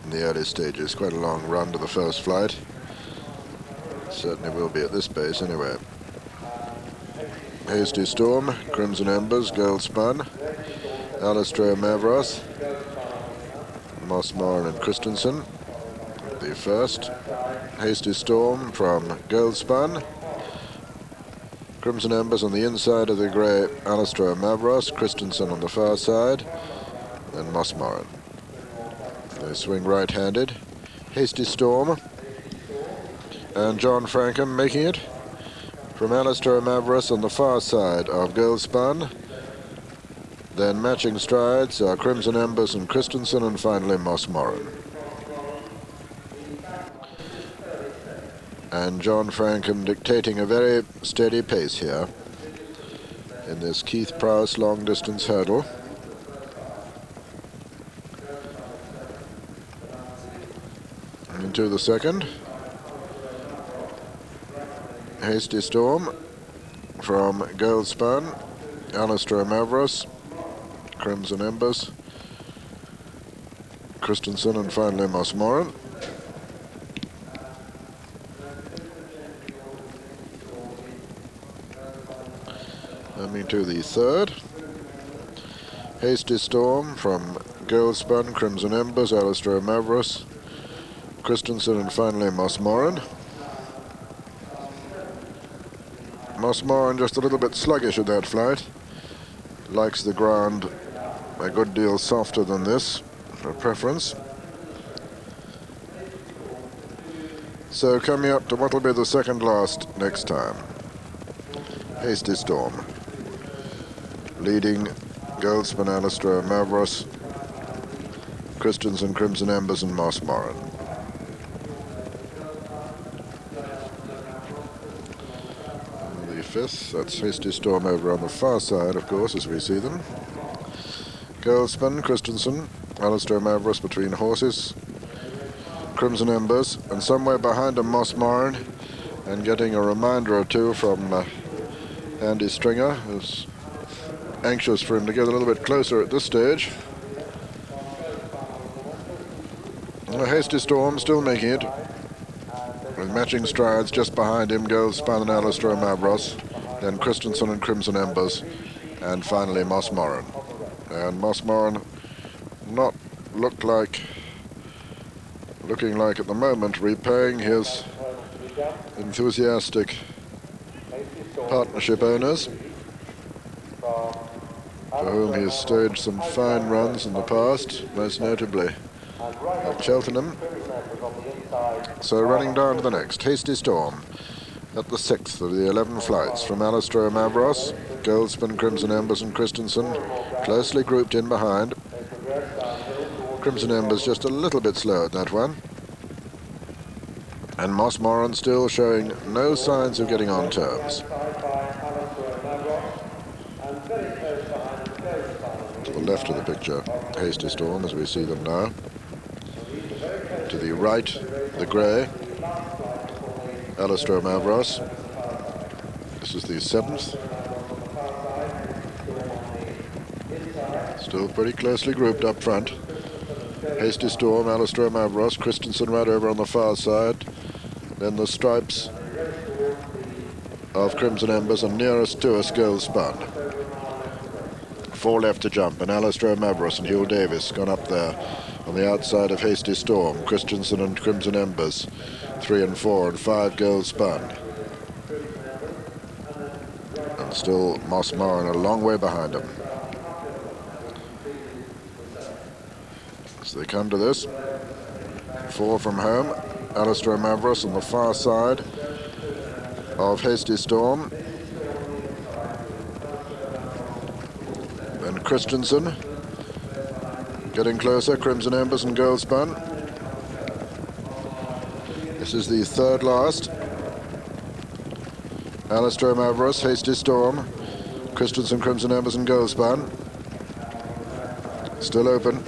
in the early stages. Quite a long run to the first flight. Certainly will be at this pace anyway. Hasty Storm, Crimson Embers, Goldspun, Alistair, Mavros, Mossmore and Christensen. The first. Hasty Storm from Goldspun. Crimson Embers on the inside of the grey, Alistair, Mavros, Christensen on the far side, and Mossmore. They swing right-handed. Hasty Storm and John Frankham making it from Alistair Mavros on the far side of Goldspun. Then matching strides are Crimson Embers and Christensen, and finally Mossmore. And John Frankham dictating a very steady pace here in this Keith Prowse long distance hurdle. Into the second. Hasty Storm from Goldspun, Alistair Mavros, Crimson Embers, Christensen, and finally Mossmore. Coming to the third. Hasty Storm from Goldspun, Crimson Embers, Alistair Mavros, Christensen, and finally Mossmore. Mossmore just a little bit sluggish in that flight. Likes the ground a good deal softer than this, for preference. So coming up to what will be the second last next time. Hasty Storm leading Goldspun, Alistair Mavros, Christensen, Crimson Embers, and Mossmore. The fifth, that's Hasty Storm over on the far side, of course, as we see them. Goldspun, Christensen, Alistair Mavros between horses, Crimson Embers, and somewhere behind them Mossmore, and getting a reminder or two from Andy Stringer, who's anxious for him to get a little bit closer at this stage. A Hasty Storm still making it, with matching strides just behind him, Goldspun and Alistair Mavros, then Christensen and Crimson Embers, and finally Mossmore. And Mossmore not looking like at the moment repaying his enthusiastic partnership owners, for whom he has staged some fine runs in the past, most notably at Cheltenham. So running down to the next, Hasty Storm at the sixth of the 11 flights from Alistair Mavros, Goldspun, Crimson Embers, and Christensen closely grouped in behind. Crimson Embers just a little bit slow at that one. And Mossmore still showing no signs of getting on terms. To the left of the picture, Hasty Storm as we see them now. To the right, the grey, Alistair Mavros. This is the seventh. Still pretty closely grouped up front. Hasty Storm, Alistair Mavros, Christensen right over on the far side. Then the stripes of Crimson Embers, and nearest to us, Goldspun. 4 left to jump, and Alistair Mavros and Hugh Davies gone up there on the outside of Hasty Storm. Christensen and Crimson Embers, 3 and 4, and 5 Goldspun. And still Mossmore a long way behind him. As they come to this, 4 from home, Alistair Mavros on the far side of Hasty Storm. And Christensen getting closer, Crimson Embers and Goldspun. This is the third last. Alistair Mavros, Hasty Storm, Christensen, Crimson Embers, and Goldspun. Still open.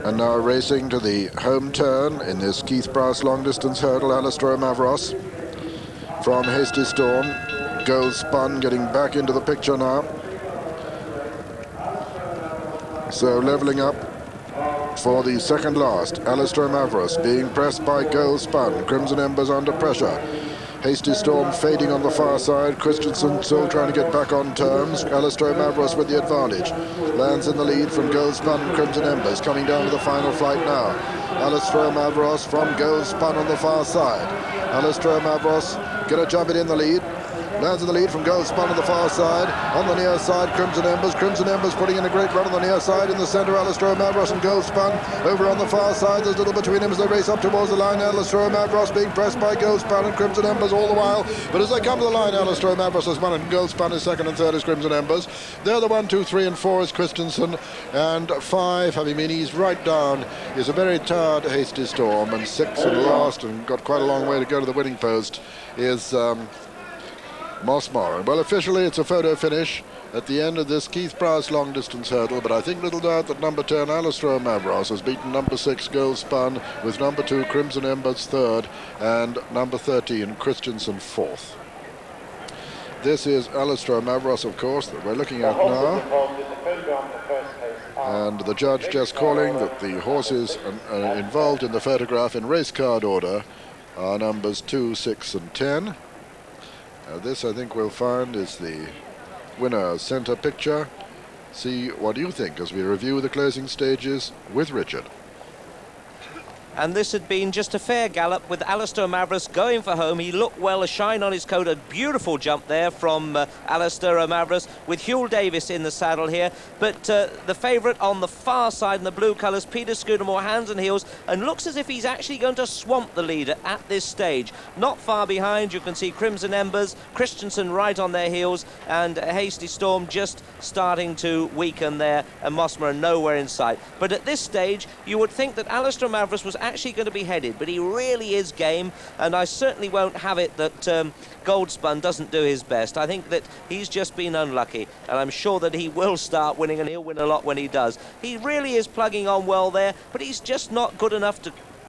And now racing to the home turn in this Keith Prowse long distance hurdle, Alistair Mavros from Hasty Storm. Goldspun getting back into the picture now. So levelling up for the second last. Alistair Mavros being pressed by Goldspun. Crimson Embers under pressure. Hasty Storm fading on the far side. Christensen still trying to get back on terms. Alistair Mavros with the advantage. Lands in the lead from Goldspun and Crimson Embers. Coming down to the final flight now. Alistair Mavros from Goldspun on the far side. Alistair Mavros gonna jump it in the lead. Lands in the lead from Goldspun on the far side. On the near side, Crimson Embers. Crimson Embers putting in a great run on the near side. In the centre, Alistair Mavros and Goldspun. Over on the far side, there's little between them as they race up towards the line. Alistair Mavros being pressed by Goldspun and Crimson Embers all the while. But as they come to the line, Alistair Mavros is one and Goldspun is second and third is Crimson Embers. They're the 1, 2, 3 and 4 is Christensen. And 5, having been eased right down, is a very tired Hasty Storm. And 6 and last, and got quite a long way to go to the winning post, is Mossmoran. Well, officially it's a photo finish at the end of this Keith Prowse long distance hurdle, but I think little doubt that number 10 Alistair Mavros has beaten number 6 Goldspun, with number 2 Crimson Embers third and number 13 Christensen fourth. This is Alistair Mavros, of course, that we're looking at now, and the judge just calling that the horses involved in the photograph in race card order are numbers 2, 6 and 10. This, I think, we'll find is the winner's centre picture. See what you think as we review the closing stages with Richard. And this had been just a fair gallop with Alistair Mavros going for home. He looked well, a shine on his coat, a beautiful jump there from Alistair Mavros with Hugh Davies in the saddle here. But the favourite on the far side in the blue colours, Peter Scudamore, hands and heels, and looks as if he's actually going to swamp the leader at this stage. Not far behind, you can see Crimson Embers, Christensen right on their heels, and Hasty Storm just starting to weaken there, and Mossmoran nowhere in sight. But at this stage, you would think that Alistair Mavros was actually going to be headed, but he really is game, and I certainly won't have it that Goldspun doesn't do his best. I think that he's just been unlucky, and I'm sure that he will start winning, and he'll win a lot when he does. He really is plugging on well there, but he's just not good enough to